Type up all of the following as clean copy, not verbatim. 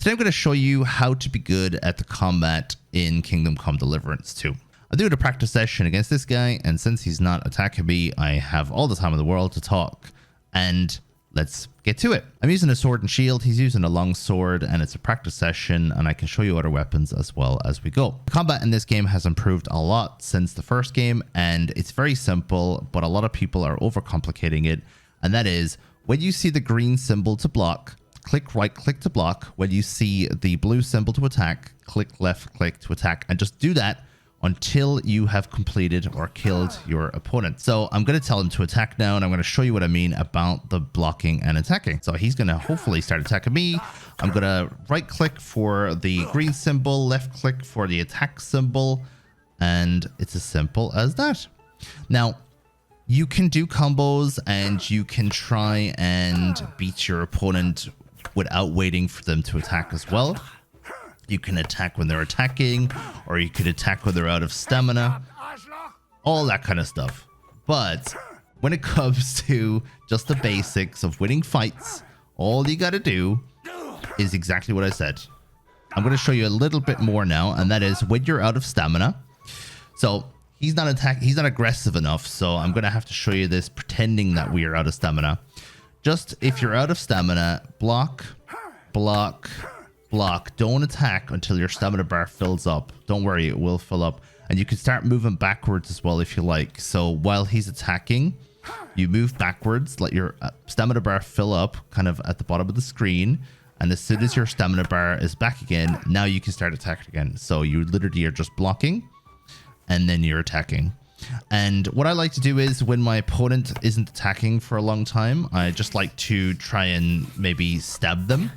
Today I'm going to show you how to be good at the combat in Kingdom Come Deliverance 2. I did a practice session against this guy, and since he's not attacking me, I have all the time in the world to talk. And let's get to it. I'm using a sword and shield. He's using a long sword, and it's a practice session, and I can show you other weapons as well as we go. The combat in this game has improved a lot since the first game, and it's very simple, but a lot of people are overcomplicating it. And that is, when you see the green symbol to block, click right click to block. When you see the blue symbol to attack, click left click to attack, and just do that until you have completed or killed your opponent. So I'm going to tell him to attack now, and I'm going to show you what I mean about the blocking and attacking. So he's going to hopefully start attacking me. I'm going to right click for the green symbol, left click for the attack symbol, and it's as simple as that. Now, you can do combos and you can try and beat your opponent without waiting for them to attack as well. You can attack when they're attacking, or you could attack when they're out of stamina, all that kind of stuff. But when it comes to just the basics of winning fights, all you got to do is exactly what I said. I'm going to show you a little bit more now, and that is when you're out of stamina. So he's not aggressive enough, so I'm going to have to show you this pretending that we are out of stamina. Just if you're out of stamina, block, block, block. Don't attack until your stamina bar fills up. Don't worry, it will fill up. And you can start moving backwards as well if you like. So while he's attacking, you move backwards, let your stamina bar fill up kind of at the bottom of the screen. And as soon as your stamina bar is back again, now you can start attacking again. So you literally are just blocking and then you're attacking. And what I like to do is when my opponent isn't attacking for a long time, I just like to try and maybe stab them.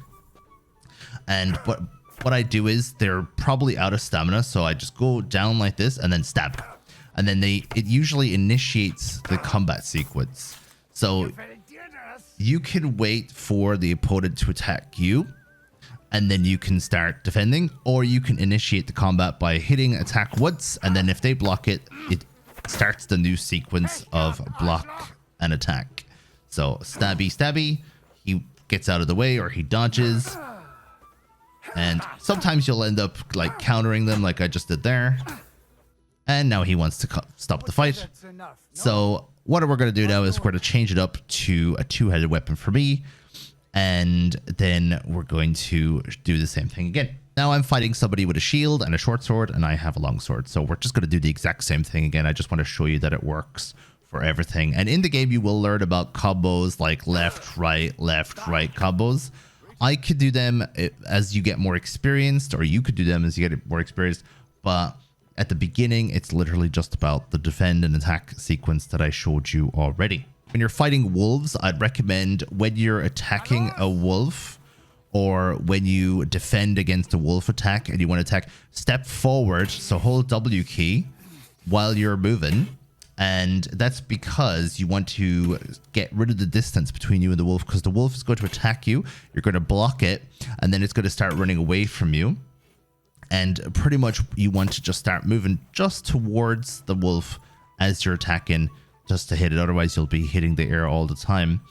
And what I do is they're probably out of stamina, so I just go down like this and then stab. And then it usually initiates the combat sequence. So you can wait for the opponent to attack you, and then you can start defending, or you can initiate the combat by hitting attack once, and then if they block it, it starts the new sequence of block and attack. So stabby, stabby, he gets out of the way or he dodges. And sometimes you'll end up like countering them like I just did there. And now he wants to stop the fight. So what we're going to do now is we're going to change it up to a two-headed weapon for me. And then we're going to do the same thing again. Now I'm fighting somebody with a shield and a short sword, and I have a long sword. So we're just going to do the exact same thing again. I just want to show you that it works for everything. And in the game, you will learn about combos like left, right combos. I could do them as you get more experienced, or you could do them as you get more experienced. But at the beginning, it's literally just about the defend and attack sequence that I showed you already. When you're fighting wolves, I'd recommend when you're attacking a wolf, or when you defend against a wolf attack and you want to attack, step forward. So hold W key while you're moving. And that's because you want to get rid of the distance between you and the wolf, because the wolf is going to attack you. You're going to block it, and then it's going to start running away from you. And pretty much you want to just start moving just towards the wolf as you're attacking, just to hit it. Otherwise, you'll be hitting the air all the time.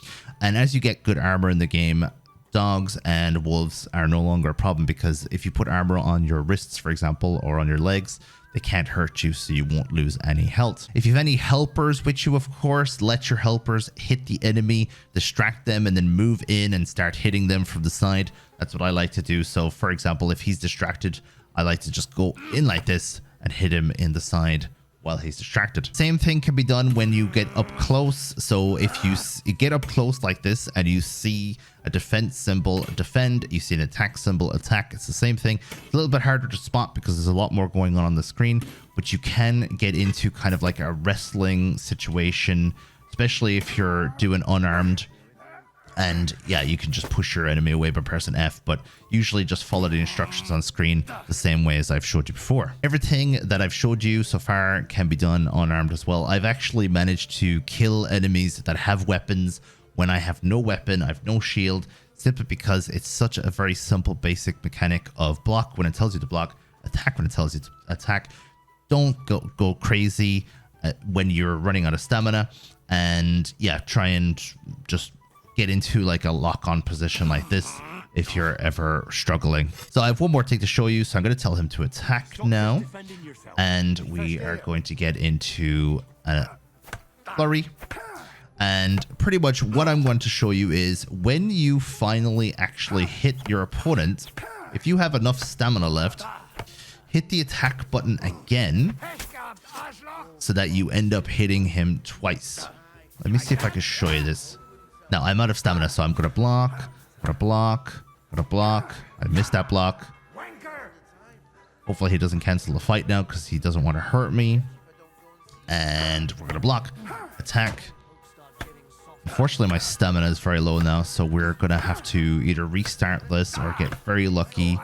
And as you get good armor in the game, dogs and wolves are no longer a problem, because if you put armor on your wrists, for example, or on your legs, they can't hurt you, so you won't lose any health. If you have any helpers with you, of course, let your helpers hit the enemy, distract them, and then move in and start hitting them from the side. That's what I like to do. So, for example, if he's distracted, I like to just go in like this and hit him in the side while he's distracted. Same thing can be done when you get up close. So if you get up close like this and you see a defense symbol, defend, you see an attack symbol, attack, it's the same thing. It's a little bit harder to spot because there's a lot more going on the screen, but you can get into kind of like a wrestling situation, especially if you're doing unarmed. And yeah, you can just push your enemy away by pressing F, but usually just follow the instructions on screen the same way as I've showed you before. Everything that I've showed you so far can be done unarmed as well. I've actually managed to kill enemies that have weapons when I have no weapon, I have no shield, simply because it's such a very simple basic mechanic of block when it tells you to block, attack when it tells you to attack. Don't go crazy when you're running out of stamina, and yeah, try and just get into like a lock-on position like this. if you're ever struggling. So I have one more thing to show you. So I'm going to tell him to attack now. And we are going to get into a flurry. And pretty much what I'm going to show you is when you finally actually hit your opponent, if you have enough stamina left, hit the attack button again so that you end up hitting him twice. Let me see if I can show you this. Now, I'm out of stamina, so I'm going to block, block. I missed that block. Hopefully he doesn't cancel the fight now because he doesn't want to hurt me. And we're going to block, attack. Unfortunately, my stamina is very low now, so we're going to have to either restart this or get very lucky.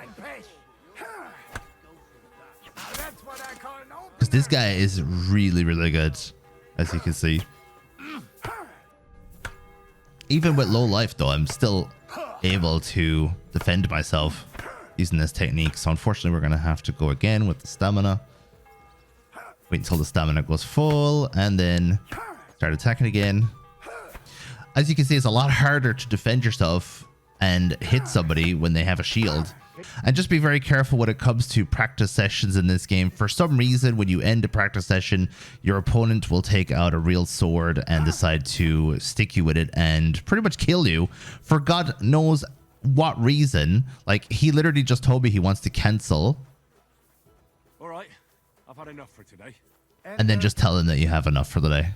Because this guy is really, really good, as you can see. Even with low life, though, I'm still able to defend myself using this technique. So unfortunately, we're going to have to go again with the stamina. Wait until the stamina goes full and then start attacking again. As you can see, it's a lot harder to defend yourself and hit somebody when they have a shield. And just be very careful when it comes to practice sessions in this game. For some reason, when you end a practice session, your opponent will take out a real sword and decide to stick you with it and pretty much kill you for God knows what reason. Like, he literally just told me he wants to cancel. All right, I've had enough for today. And then just tell him that you have enough for the day.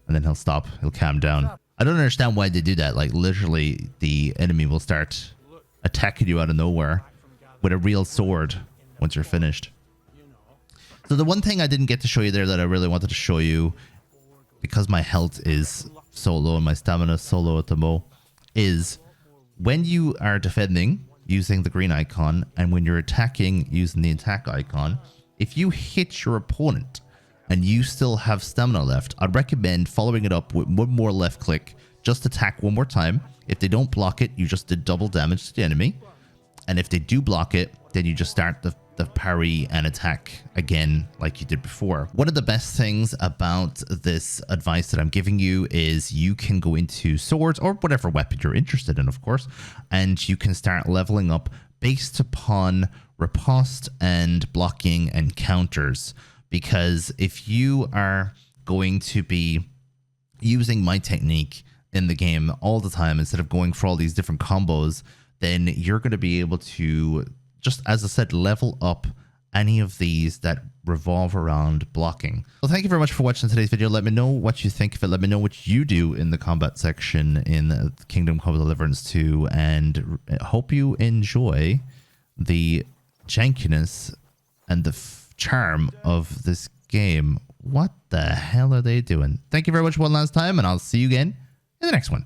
And then he'll stop. He'll calm down. I don't understand why they do that. Like, literally, the enemy will start attacking you out of nowhere with a real sword once you're finished. So the one thing I didn't get to show you there that I really wanted to show you, because my health is so low and my stamina is so low at the mo, is when you are defending using the green icon and when you're attacking using the attack icon, if you hit your opponent and you still have stamina left, I'd recommend following it up with one more left click. Just attack one more time. If they don't block it, you just did double damage to the enemy. And if they do block it, then you just start the parry and attack again like you did before. One of the best things about this advice that I'm giving you is you can go into swords or whatever weapon you're interested in, of course, and you can start leveling up based upon riposte and blocking and counters. Because if you are going to be using my technique in the game all the time instead of going for all these different combos, then you're going to be able to, just as I said, level up any of these that revolve around blocking. Well, thank you very much for watching today's video. Let me know what you think of it. Let me know what you do in the combat section in Kingdom Come Deliverance 2, and hope you enjoy the jankiness and the charm of this game. What the hell are they doing? Thank you very much one last time, and I'll see you again in the next one.